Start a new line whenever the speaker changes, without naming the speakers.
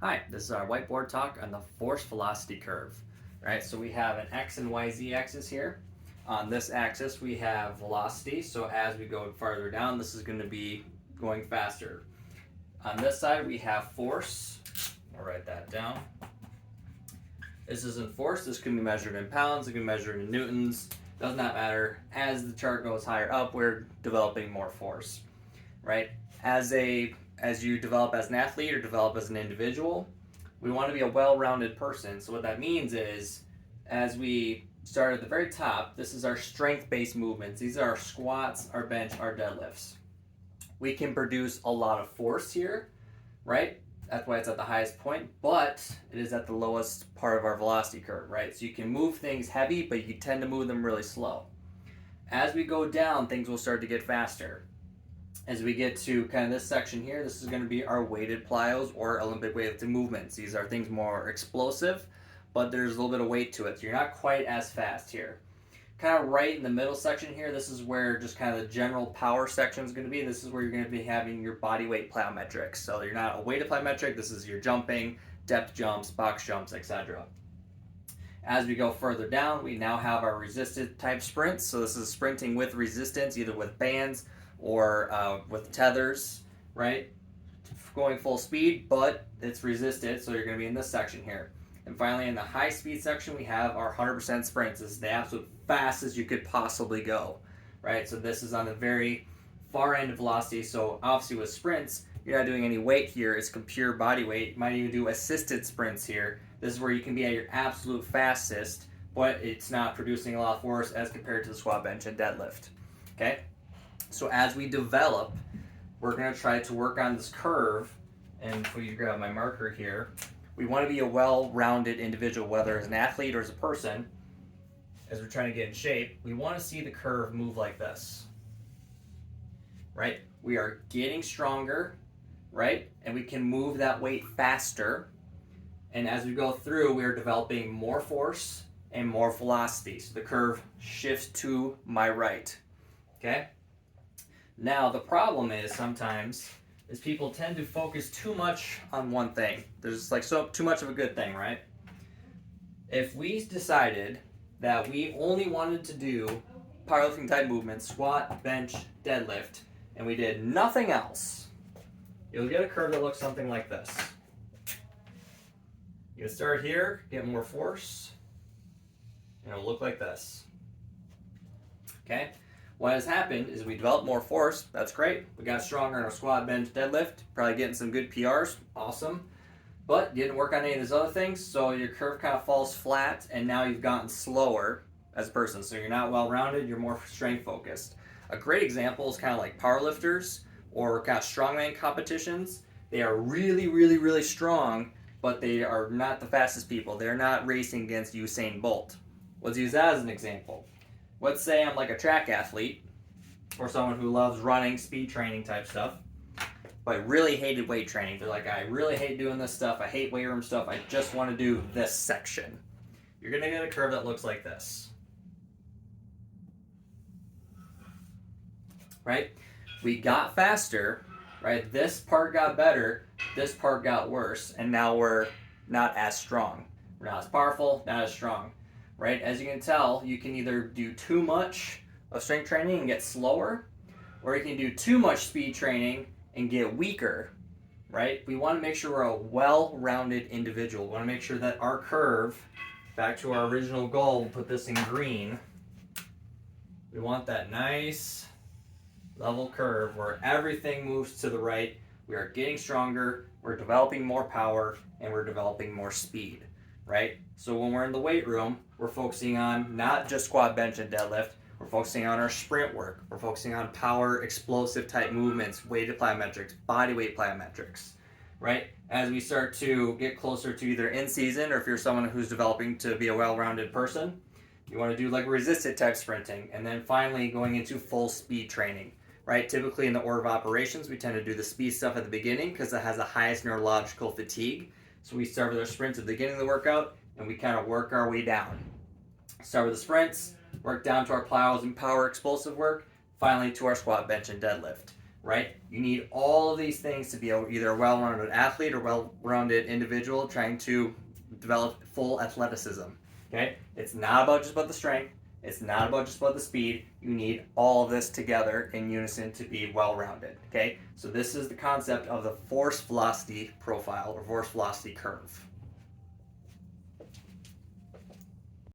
Hi, this is our whiteboard talk on the force velocity curve. Right, so we have an x and y-z axis here. On this axis we have velocity, so as we go farther down this is going to be going faster. On this side we have force. I'll write that down. This isn't force, this can be measured in pounds, it can be measured in newtons, does not matter. As the chart goes higher up we're developing more force. Right? As you develop as an athlete or develop as an individual, we want to be a well-rounded person. So what that means is, as we start at the very top, this is our strength-based movements. These are our squats, our bench, our deadlifts. We can produce a lot of force here, right? That's why it's at the highest point, but it is at the lowest part of our velocity curve, right? So you can move things heavy, but you tend to move them really slow. As we go down, things will start to get faster. As we get to kind of this section here, this is going to be our weighted plyos or Olympic weightlifting movements. These are things more explosive, but there's a little bit of weight to it. So you're not quite as fast here. Kind of right in the middle section here, this is where just kind of the general power section is going to be. This is where you're going to be having your body weight plyometrics. So you're not a weighted plyometric. This is your jumping, depth jumps, box jumps, etc. As we go further down, we now have our resisted type sprints. So this is sprinting with resistance, either with bands or with tethers, right? Going full speed, but it's resisted, so you're going to be in this section here. And finally, in the high speed section, we have our 100% sprints. This is the absolute fastest you could possibly go, right? So this is on the very far end of velocity. So obviously with sprints, you're not doing any weight here. It's pure body weight. You might even do assisted sprints here. This is where you can be at your absolute fastest, but it's not producing a lot of force as compared to the squat, bench, and deadlift. Okay? So as we develop, we're going to try to work on this curve. And if we grab my marker here, we want to be a well-rounded individual, whether as an athlete or as a person. As we're trying to get in shape, we want to see the curve move like this. Right? We are getting stronger, right? And we can move that weight faster. And as we go through, we are developing more force and more velocity. So the curve shifts to my right. Okay? Now, the problem is sometimes is people tend to focus too much on one thing. There's like too much of a good thing, right? If we decided that we only wanted to do powerlifting type movements, squat, bench, deadlift, and we did nothing else, you'll get a curve that looks something like this. You start here, get more force, and it'll look like this. Okay? What has happened is we developed more force. That's great. We got stronger in our squat, bench, deadlift. Probably getting some good PRs. Awesome. But you didn't work on any of those other things, so your curve kind of falls flat, and now you've gotten slower as a person. So you're not well-rounded. You're more strength-focused. A great example is kind of like powerlifters or kind of strongman competitions. They are really, really, really strong, but they are not the fastest people. They're not racing against Usain Bolt. Let's use that as an example. Let's say I'm like a track athlete or someone who loves running, speed training type stuff, but really hated weight training. They're like, I really hate doing this stuff. I hate weight room stuff. I just want to do this section. You're going to get a curve that looks like this. Right? We got faster, right? This part got better. This part got worse. And now we're not as strong. We're not as powerful, not as strong. Right? As you can tell, you can either do too much of strength training and get slower, or you can do too much speed training and get weaker, right? We want to make sure we're a well-rounded individual. We want to make sure that our curve, back to our original goal, we'll put this in green. We want that nice level curve where everything moves to the right. We are getting stronger, we're developing more power, and we're developing more speed. Right? So when we're in the weight room, we're focusing on not just squat, bench, and deadlift. We're focusing on our sprint work. We're focusing on power, explosive type movements, weighted plyometrics, body weight plyometrics. Right? As we start to get closer to either in season, or if you're someone who's developing to be a well-rounded person, you want to do like resisted type sprinting, and then finally going into full speed training. Right? Typically in the order of operations, we tend to do the speed stuff at the beginning because it has the highest neurological fatigue. So we start with our sprints at the beginning of the workout, and we kind of work our way down. Start with the sprints, work down to our plyos and power explosive work, finally to our squat, bench, and deadlift. right? You need all of these things to be either a well-rounded athlete or well-rounded individual trying to develop full athleticism. Okay, it's not about just about the strength. It's not about just about the speed. You need all of this together in unison to be well-rounded. Okay, so this is the concept of the force velocity profile or force velocity curve.